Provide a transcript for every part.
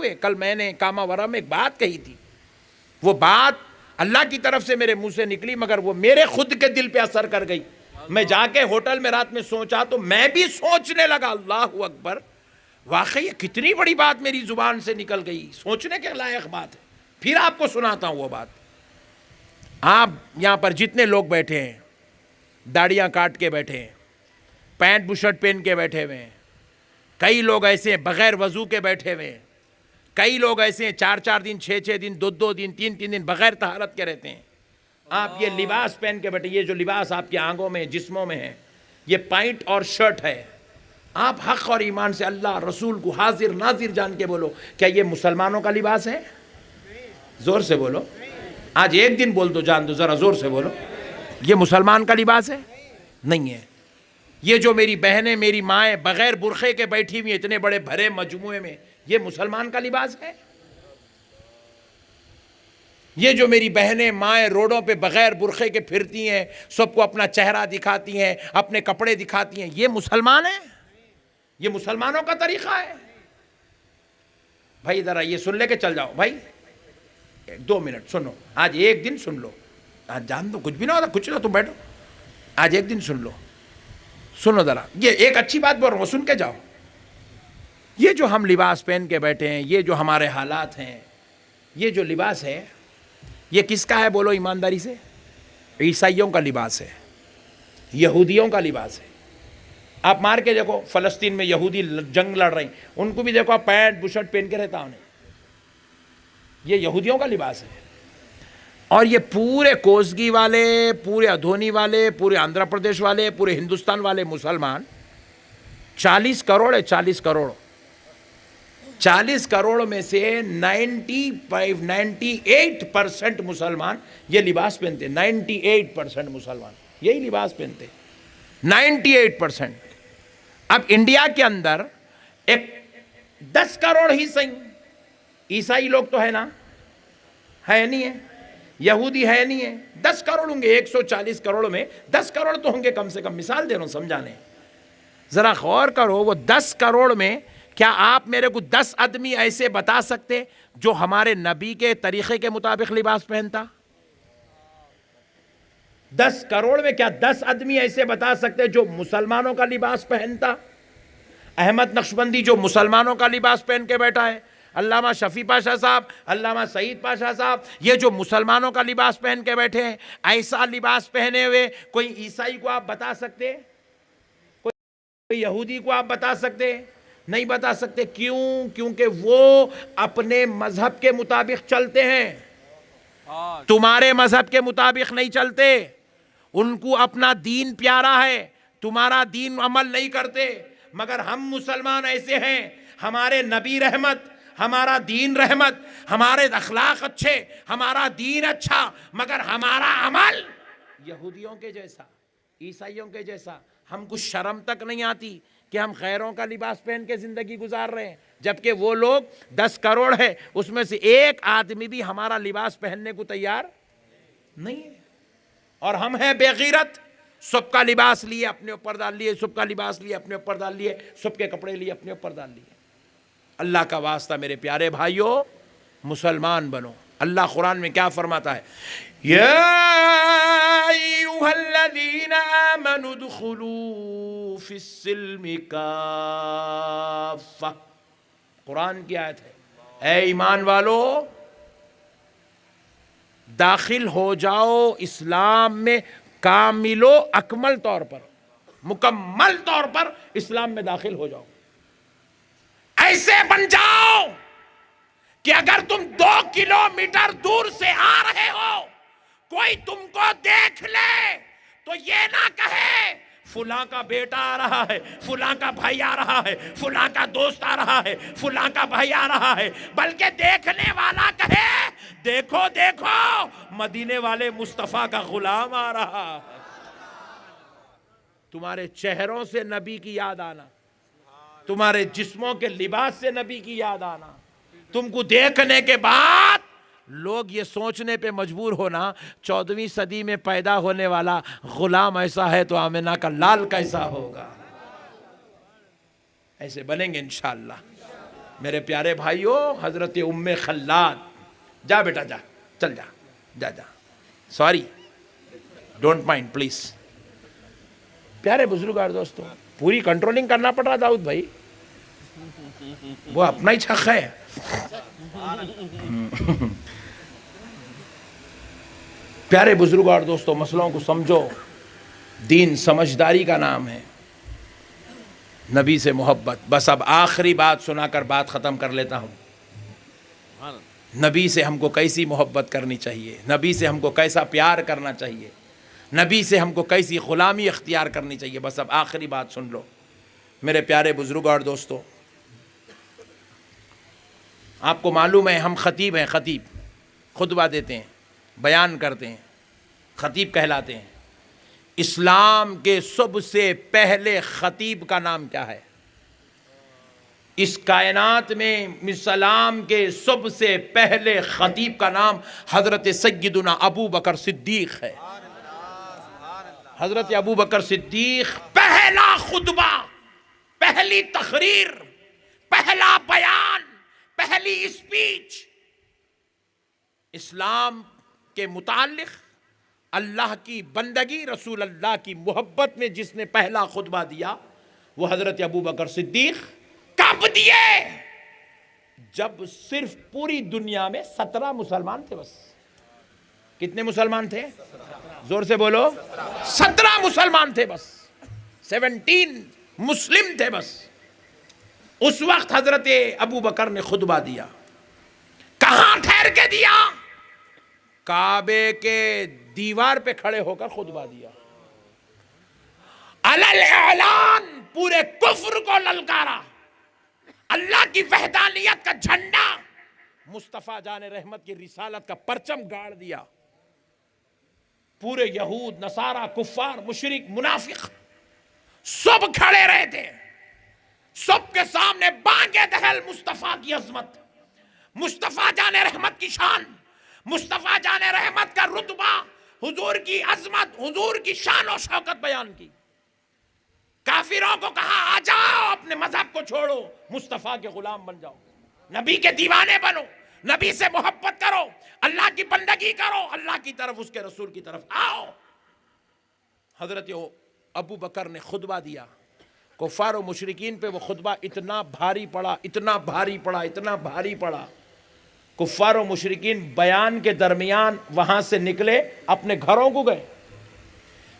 ہوئے. کل میں نے کاما ورا میں ایک بات کہی تھی, وہ بات اللہ کی طرف سے میرے منہ سے نکلی مگر وہ میرے خود کے دل پہ اثر کر گئی. میں جا کے ہوٹل میں رات میں سوچا تو میں بھی سوچنے لگا, اللہ اکبر, واقعی کتنی بڑی بات میری زبان سے نکل گئی, سوچنے کے لائق بات ہے. پھر آپ کو سناتا ہوں وہ بات. آپ یہاں پر جتنے لوگ بیٹھے ہیں, داڑیاں کاٹ کے بیٹھے ہیں, پینٹ بشرٹ پہن کے بیٹھے ہوئے ہیں, کئی لوگ ایسے ہیں بغیر وضو کے بیٹھے ہوئے ہیں, کئی لوگ ایسے ہیں 4 دن 6 دن 2 دن 3 دن بغیر طہارت کے رہتے ہیں. آپ یہ لباس پہن کے بیٹھے, یہ جو لباس آپ کے آنگوں میں جسموں میں ہے یہ پینٹ اور شرٹ ہے. آپ حق اور ایمان سے اللہ رسول کو حاضر ناظر جان کے بولو, کیا یہ مسلمانوں کا لباس ہے؟ زور سے بولو, آج ایک دن بول دو, جان دو, ذرا زور سے بولو, یہ مسلمان کا لباس ہے؟ نہیں ہے. یہ جو میری بہنیں میری مائیں بغیر برقعے کے بیٹھی ہوئی اتنے بڑے بھرے مجموعے میں, یہ مسلمان کا لباس ہے؟ یہ جو میری بہنیں مائیں روڈوں پہ بغیر برقعے کے پھرتی ہیں, سب کو اپنا چہرہ دکھاتی ہیں, اپنے کپڑے دکھاتی ہیں, یہ مسلمان ہیں؟ یہ مسلمانوں کا طریقہ ہے؟ بھائی ذرا یہ سن لے کے چل جاؤ. بھائی 2 منٹ سنو, آج ایک دن سن لو, آج جان دو, کچھ بھی نہ ہوتا, کچھ نہ, تم بیٹھو, آج ایک دن سن لو, سنو ذرا, یہ ایک اچھی بات بول رہا ہوں, سن کے جاؤ. یہ جو ہم لباس پہن کے بیٹھے ہیں, یہ جو ہمارے حالات ہیں, یہ جو لباس ہے یہ کس کا ہے بولو ایمانداری سے؟ عیسائیوں کا لباس ہے, یہودیوں کا لباس ہے. آپ مار کے دیکھو, فلسطین میں یہودی جنگ لڑ رہے ہیں, ان کو بھی دیکھو آپ پینٹ بشرٹ پہن کے رہتا انہیں, یہ یہودیوں کا لباس ہے. اور یہ پورے کوسگی والے, پورے ادھونی والے, پورے آندھرا پردیش والے, پورے ہندوستان والے مسلمان 40 کروڑ ہے, 40 کروڑ. 40 کروڑ میں سے 98% مسلمان یہ لباس پہنتے, 98% مسلمان یہی لباس پہنتے, 98%. اب انڈیا کے اندر ایک 10 کروڑ ہی صحیح عیسائی لوگ تو ہے نا, ہے نہیں ہے, یہودی ہے نہیں ہے, 10 کروڑ ہوں گے, 140 کروڑ میں 10 کروڑ تو ہوں گے کم سے کم. مثال دے رہا ہوں سمجھانے, ذرا غور کرو. وہ 10 کروڑ میں کیا آپ میرے کو 10 آدمی ایسے بتا سکتے جو ہمارے نبی کے طریقے کے مطابق لباس پہنتا؟ 10 کروڑ میں کیا 10 آدمی ایسے بتا سکتے جو مسلمانوں کا لباس پہنتا؟ احمد نقشبندی جو مسلمانوں کا لباس پہن کے بیٹھا ہے, علامہ شفیع پاشا صاحب, علامہ سعید پاشا صاحب, یہ جو مسلمانوں کا لباس پہن کے بیٹھے ہیں, ایسا لباس پہنے ہوئے کوئی عیسائی کو آپ بتا سکتے؟ کوئی یہودی کو آپ بتا سکتے؟ نہیں بتا سکتے. کیوں؟ کیونکہ وہ اپنے مذہب کے مطابق چلتے ہیں, تمہارے مذہب کے مطابق نہیں چلتے. ان کو اپنا دین پیارا ہے, تمہارا دین عمل نہیں کرتے. مگر ہم مسلمان ایسے ہیں, ہمارے نبی رحمت, ہمارا دین رحمت, ہمارے اخلاق اچھے, ہمارا دین اچھا, مگر ہمارا عمل یہودیوں کے جیسا, عیسائیوں کے جیسا. ہم کو شرم تک نہیں آتی کہ ہم غیروں کا لباس پہن کے زندگی گزار رہے ہیں, جبکہ وہ لوگ 10 کروڑ ہے, اس میں سے ایک آدمی بھی ہمارا لباس پہننے کو تیار نہیں ہے. اور ہم ہیں بے غیرت, سب کا لباس لیے اپنے اوپر ڈال لیے, سب کا لباس لیے اپنے اوپر ڈال لیے, سب کے کپڑے لیے اپنے اوپر ڈال لیے. اللہ کا واسطہ میرے پیارے بھائیوں, مسلمان بنو. اللہ قرآن میں کیا فرماتا ہے؟ یا ایھا الذین آمنوا ادخلوا فی السلم کافہ. قرآن کی آیت ہے, اے ایمان والو داخل ہو جاؤ اسلام میں کامل و اکمل طور پر, مکمل طور پر اسلام میں داخل ہو جاؤ. ایسے بن جاؤ کہ اگر تم 2 کلومیٹر دور سے آ رہے ہو, کوئی تم کو دیکھ لے تو یہ نہ کہے فلاں کا بیٹا آ رہا ہے, فلاں کا بھائی آ رہا ہے, فلاں کا دوست آ رہا ہے, فلاں کا بھائی آ رہا ہے, بلکہ دیکھنے والا کہے دیکھو دیکھو مدینے والے مصطفیٰ کا غلام آ رہا ہے. تمہارے چہروں سے نبی کی یاد آنا, تمہارے جسموں کے لباس سے نبی کی یاد آنا, تم کو دیکھنے کے بعد لوگ یہ سوچنے پہ مجبور ہونا 14ویں صدی میں پیدا ہونے والا غلام ایسا ہے تو آمنہ کا لال کیسا ہوگا. ایسے بنیں گے انشاءاللہ. میرے پیارے بھائیوں، حضرت ام خلاد، جا بیٹا جا، چل جا جا جا، سوری، ڈونٹ مائنڈ پلیز. پیارے بزرگ اور دوستوں، پوری کنٹرولنگ کرنا پڑ رہا داؤد بھائی، وہ اپنا ہی چھک ہے. پیارے بزرگ اور دوستوں، مسئلوں کو سمجھو. دین سمجھداری کا نام ہے، نبی سے محبت. بس اب آخری بات سنا کر بات ختم کر لیتا ہوں. نبی سے ہم کو کیسی محبت کرنی چاہیے، نبی سے ہم کو کیسا پیار کرنا چاہیے، نبی سے ہم کو کیسی غلامی اختیار کرنی چاہیے. بس اب آخری بات سن لو میرے پیارے بزرگ اور دوستوں. آپ کو معلوم ہے ہم خطیب ہیں، خطیب خطبہ دیتے ہیں، بیان کرتے ہیں، خطیب کہلاتے ہیں. اسلام کے سب سے پہلے خطیب کا نام کیا ہے؟ اس کائنات میں اسلام کے سب سے پہلے خطیب کا نام حضرت سیدنا ابو بکر صدیق ہے. حضرت ابو بکر صدیق پہلا خطبہ، پہلی تقریر، پہلا بیان، پہلی اسپیچ اسلام کے متعلق، اللہ کی بندگی، رسول اللہ کی محبت میں جس نے پہلا خطبہ دیا وہ حضرت ابو بکر صدیق. کب دیے؟ جب صرف پوری دنیا میں 17 مسلمان تھے. بس کتنے مسلمان تھے؟ زور سے بولو. 17 مسلمان تھے بس، 17 مسلم تھے بس. اس وقت حضرت ابو بکر نے خطبہ دیا. کہاں ٹھہر کے دیا؟ کعبے کے دیوار پہ کھڑے ہو کر خطبہ دیا. علل اعلان پورے کفر کو للکارا، اللہ کی وحدانیت کا جھنڈا، مصطفیٰ جان رحمت کی رسالت کا پرچم گاڑ دیا. پورے یہود، نصارہ، کفار، مشرک، منافق سب کھڑے رہے تھے. سب کے سامنے بانگے دہل مصطفیٰ کی عظمت، مصطفیٰ جان رحمت کی شان، مصطفیٰ جان رحمت کا رتبہ، حضور کی عظمت، حضور کی شان و شوکت بیان کی. کافروں کو کہا آ جاؤ، اپنے مذہب کو چھوڑو، مصطفیٰ کے غلام بن جاؤ، نبی کے دیوانے بنو، نبی سے محبت کرو، اللہ کی بندگی کرو، اللہ کی طرف، اس کے رسول کی طرف آؤ. حضرت ابو بکر نے خطبہ دیا. کفار و مشرکین پہ وہ خطبہ اتنا بھاری پڑا، اتنا بھاری پڑا، اتنا بھاری پڑا. کفار و مشرکین بیان کے درمیان وہاں سے نکلے، اپنے گھروں کو گئے.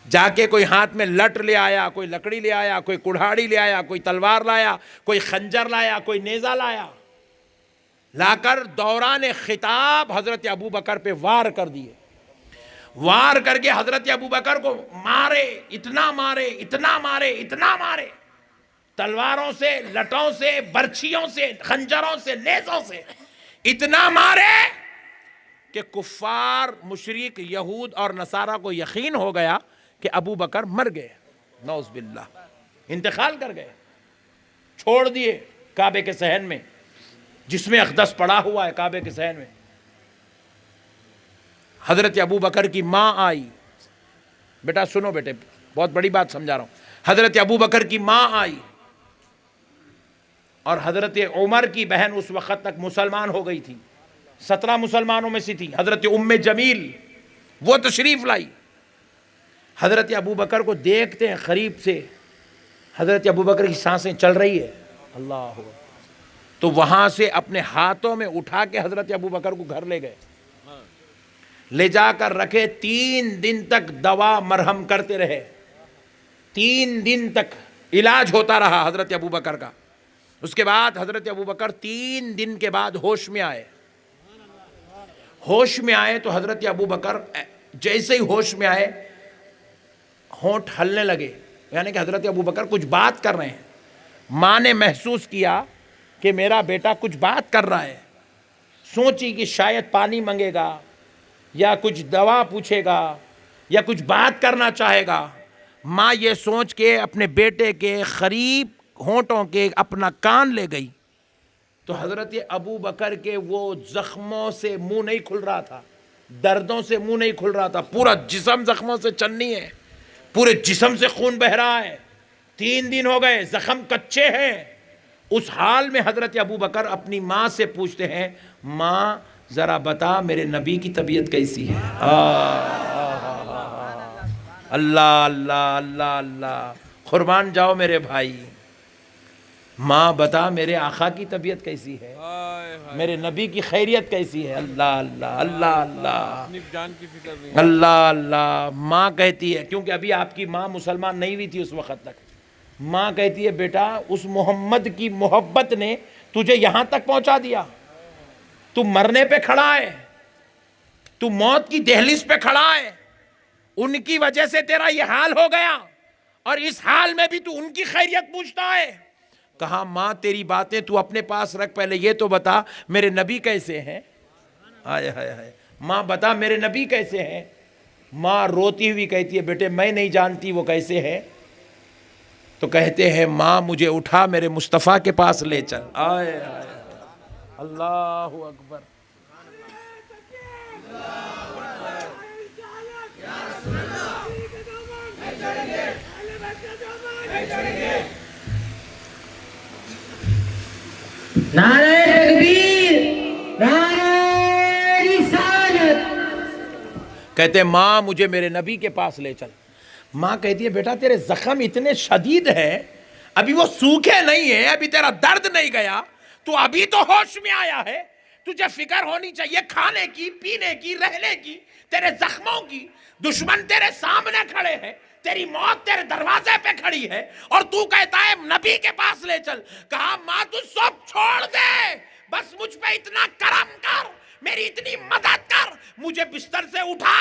جا کے کوئی ہاتھ میں لٹ لے آیا، کوئی لکڑی لے آیا، کوئی کڑھاڑی لے آیا، کوئی تلوار لایا، کوئی خنجر لایا، کوئی نیزہ لایا. لا کر دوران خطاب حضرت ابو بکر پہ وار کر دیے. وار کر کے حضرت ابو بکر کو مارے، اتنا مارے، اتنا مارے، اتنا مارے، تلواروں سے، لٹوں سے، برچھیوں سے، خنجروں سے، نیزوں سے اتنا مارے کہ کفار، مشرک، یہود اور نصارہ کو یقین ہو گیا کہ ابو بکر مر گئے، نعوذ باللہ، انتقال کر گئے. چھوڑ دیے کعبے کے صحن میں، جس میں اقدس پڑا ہوا ہے کعبے کے صحن میں. حضرت ابو بکر کی ماں آئی. بیٹا سنو بیٹے، بہت بڑی بات سمجھا رہا ہوں. حضرت ابو بکر کی ماں آئی اور حضرت عمر کی بہن اس وقت تک مسلمان ہو گئی تھی، 17 مسلمانوں میں سے تھی، حضرت ام جمیل، وہ تشریف لائی. حضرت ابو بکر کو دیکھتے ہیں قریب سے، حضرت ابو بکر کی سانسیں چل رہی ہے، اللہ، تو وہاں سے اپنے ہاتھوں میں اٹھا کے حضرت ابو بکر کو گھر لے گئے. لے جا کر رکھے. 3 دن تک دوا مرہم کرتے رہے، 3 دن تک علاج ہوتا رہا حضرت ابو بکر کا. اس کے بعد حضرت ابو بکر 3 دن کے بعد ہوش میں آئے. ہوش میں آئے تو حضرت ابو بکر جیسے ہی ہوش میں آئے ہونٹ ہلنے لگے، یعنی کہ حضرت ابو بکر کچھ بات کر رہے ہیں. ماں نے محسوس کیا کہ میرا بیٹا کچھ بات کر رہا ہے. سوچی کہ شاید پانی مانگے گا یا کچھ دوا پوچھے گا یا کچھ بات کرنا چاہے گا. ماں یہ سوچ کے اپنے بیٹے کے قریب ہونٹوں کے اپنا کان لے گئی تو حضرت ابو بکر کے وہ زخموں سے منہ نہیں کھل رہا تھا، دردوں سے منہ نہیں کھل رہا تھا. پورا جسم زخموں سے چننی ہے، پورے جسم سے خون بہ رہا ہے. 3 دن ہو گئے، زخم کچے ہیں. اس حال میں حضرت ابو بکر اپنی ماں سے پوچھتے ہیں ماں ذرا بتا میرے نبی کی طبیعت کیسی ہے؟ اللہ اللہ اللہ اللہ، قربان جاؤ میرے بھائی، ماں بتا میرے آقا کی طبیعت کیسی ہے، میرے نبی کی خیریت کیسی ہے؟ اللہ اللہ اللہ اللہ اللہ اللہ۔ ماں کہتی ہے، کیونکہ ابھی آپ کی ماں مسلمان نہیں ہوئی تھی اس وقت تک، ماں کہتی ہے بیٹا اس محمد کی محبت نے تجھے یہاں تک پہنچا دیا، تو مرنے پہ کھڑا ہے، تو موت کی دہلیز پہ کھڑا ہے، ان کی وجہ سے تیرا یہ حال ہو گیا، اور اس حال میں بھی تو ان کی خیریت پوچھتا ہے۔ کہا ماں تیری باتیں تو اپنے پاس رکھ، پہلے یہ تو بتا میرے نبی کیسے ہیں؟ ہائے ہائے ہائے، ماں بتا میرے نبی کیسے ہیں؟ ماں روتی ہوئی کہتی ہے بیٹے میں نہیں جانتی وہ کیسے ہیں۔ تو کہتے ہیں ماں مجھے اٹھا میرے مصطفیٰ کے پاس لے چل۔ آئے آئے اللہ اکبر۔ نعرہ تکبیر، نعرہ رسالت۔ کہتے ہیں ماں مجھے میرے نبی کے پاس لے چل۔ ماں کہتی ہے بیٹا تیرے زخم اتنے شدید ہیں، ابھی وہ سوکھے نہیں ہیں، ابھی تیرا درد نہیں گیا، تو ابھی تو ہوش میں آیا ہے، تجھے فکر ہونی چاہیے کھانے کی، پینے کی، رہنے کی، تیرے زخموں کی۔ دشمن تیرے سامنے کھڑے ہیں، تیری موت تیرے دروازے پہ کھڑی ہے، اور تو کہتا ہے نبی کے پاس لے چل۔ کہا ماں تو سب چھوڑ دے، بس مجھ پہ اتنا کرم کر، میری اتنی مدد کر، مجھے بستر سے اٹھا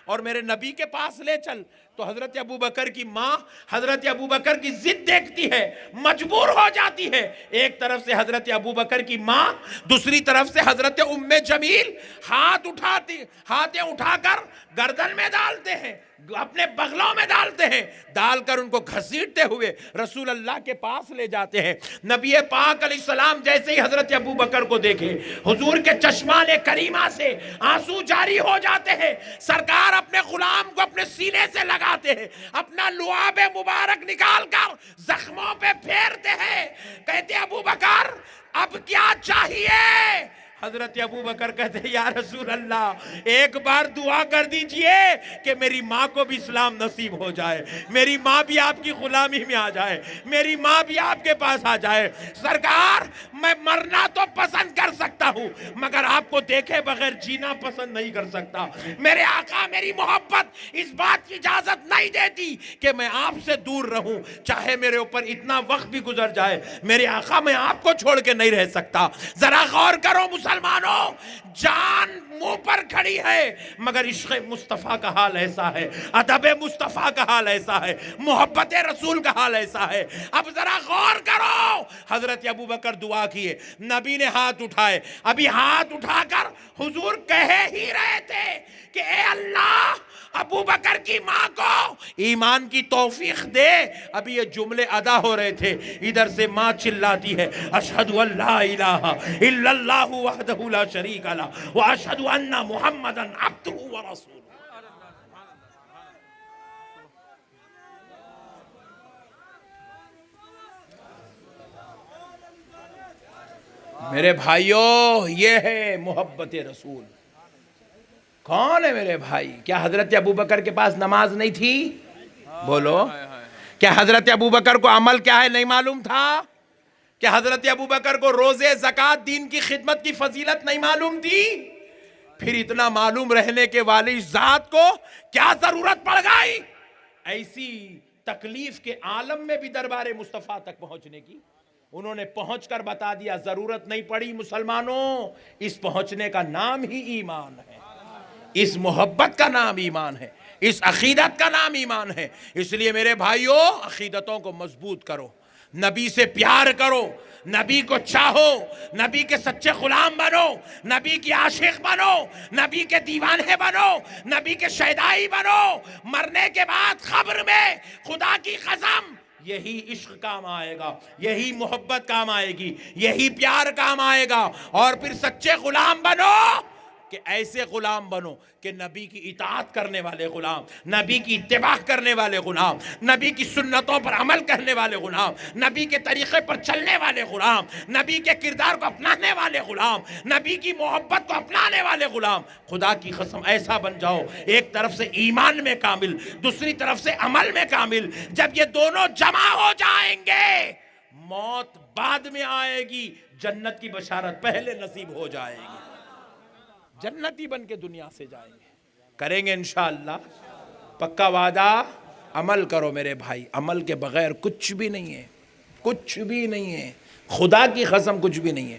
اور میرے نبی کے پاس لے چل۔ تو حضرت ابوبکر کی ماں حضرت ابوبکر کی ضد دیکھتی ہے، مجبور ہو جاتی ہے۔ ایک طرف سے حضرت ابوبکر کی ماں، دوسری طرف سے حضرت ام جمیل ہاتھ اٹھا کر گردن میں ڈالتے ہیں، اپنے بغلوں میں ڈالتے ہیں، ڈال کر ان کو گھسیٹتے ہوئے رسول اللہ کے پاس لے جاتے ہیں۔ نبی پاک علیہ السلام جیسے ہی حضرت ابوبکر کو دیکھے، حضور کے چشمان کریمہ سے آنسو جاری ہو جاتے ہیں۔ سرکار اپنے غلام کو اپنے سینے سے لگاتے ہیں، اپنا لعاب مبارک نکال کر زخموں پہ پھیرتے ہیں، کہتے ابوبکر اب کیا چاہیے؟ حضرت ابوبکر کہتے ہیں یا رسول اللہ ایک بار دعا کر دیجئے کہ میری ماں کو بھی اسلام نصیب ہو جائے، میری ماں بھی آپ کی غلامی میں آ جائے، میری ماں بھی آپ کے پاس آ جائے۔ سرکار میں مرنا تو پسند کر سکتا ہوں مگر آپ کو دیکھے بغیر جینا پسند نہیں کر سکتا۔ میرے آقا میری محبت اس بات کی اجازت نہیں دیتی کہ میں آپ سے دور رہوں، چاہے میرے اوپر اتنا وقت بھی گزر جائے، میرے آقا میں آپ کو چھوڑ کے نہیں رہ سکتا۔ ذرا غور کرو مسلمانوں، جان منہ پر کھڑی ہے مگر عشق مصطفیٰ کا حال ایسا ہے، ادب مصطفیٰ کا حال ایسا ہے، محبت رسول کا حال ایسا ہے۔ اب ذرا غور کرو، حضرت ابوبکر دعا کیے، نبی نے ہاتھ اٹھائے، ابھی ہاتھ اٹھا کر حضور کہہ ہی رہے تھے کہ اے اللہ ابوبکر کی ماں کو ایمان کی توفیق دے، ابھی یہ جملے ادا ہو رہے تھے، ادھر سے ماں چلاتی ہے اشہد ان لا الہ الا اللہ وحدہ لا شریک لہ واشہد ان محمدا عبدہ ورسولہ۔ میرے بھائیوں یہ ہے محبت رسول۔ کون ہے میرے بھائی؟ کیا حضرت ابوبکر کے پاس نماز نہیں تھی؟ بولو، کیا حضرت ابوبکر کو عمل کیا ہے نہیں معلوم تھا؟ کیا حضرت ابوبکر کو روزے، زکوٰۃ، دین کی خدمت کی فضیلت نہیں معلوم تھی؟ پھر اتنا معلوم رہنے کے والی ذات کو کیا ضرورت پڑ گئی ایسی تکلیف کے عالم میں بھی دربار مصطفیٰ تک پہنچنے کی؟ انہوں نے پہنچ کر بتا دیا، ضرورت نہیں پڑی مسلمانوں، اس پہنچنے کا نام ہی ایمان ہے، اس محبت کا نام ایمان ہے، اس عقیدت کا نام ایمان ہے۔ اس لیے میرے بھائیوں عقیدتوں کو مضبوط کرو، نبی سے پیار کرو، نبی کو چاہو، نبی کے سچے غلام بنو، نبی کی عاشق بنو، نبی کے دیوانے بنو، نبی کے شیدائی بنو۔ مرنے کے بعد قبر میں خدا کی قسم یہی عشق کام آئے گا، یہی محبت کام آئے گی، یہی پیار کام آئے گا، اور پھر سچے غلام بنو کہ ایسے غلام بنو کہ نبی کی اطاعت کرنے والے غلام، نبی کی اتباع کرنے والے غلام، نبی کی سنتوں پر عمل کرنے والے غلام، نبی کے طریقے پر چلنے والے غلام، نبی کے کردار کو اپنانے والے غلام، نبی کی محبت کو اپنانے والے غلام. خدا کی قسم ایسا بن جاؤ، ایک طرف سے ایمان میں کامل، دوسری طرف سے عمل میں کامل. جب یہ دونوں جمع ہو جائیں گے، موت بعد میں آئے گی، جنت کی بشارت پہلے نصیب ہو جائے گی. جنتی بن کے دنیا سے جائیں گے. کریں گے انشاءاللہ، پکا وعدہ. عمل کرو میرے بھائی، عمل کے بغیر کچھ بھی نہیں ہے، کچھ بھی نہیں ہے. خدا کی قسم کچھ بھی نہیں ہے.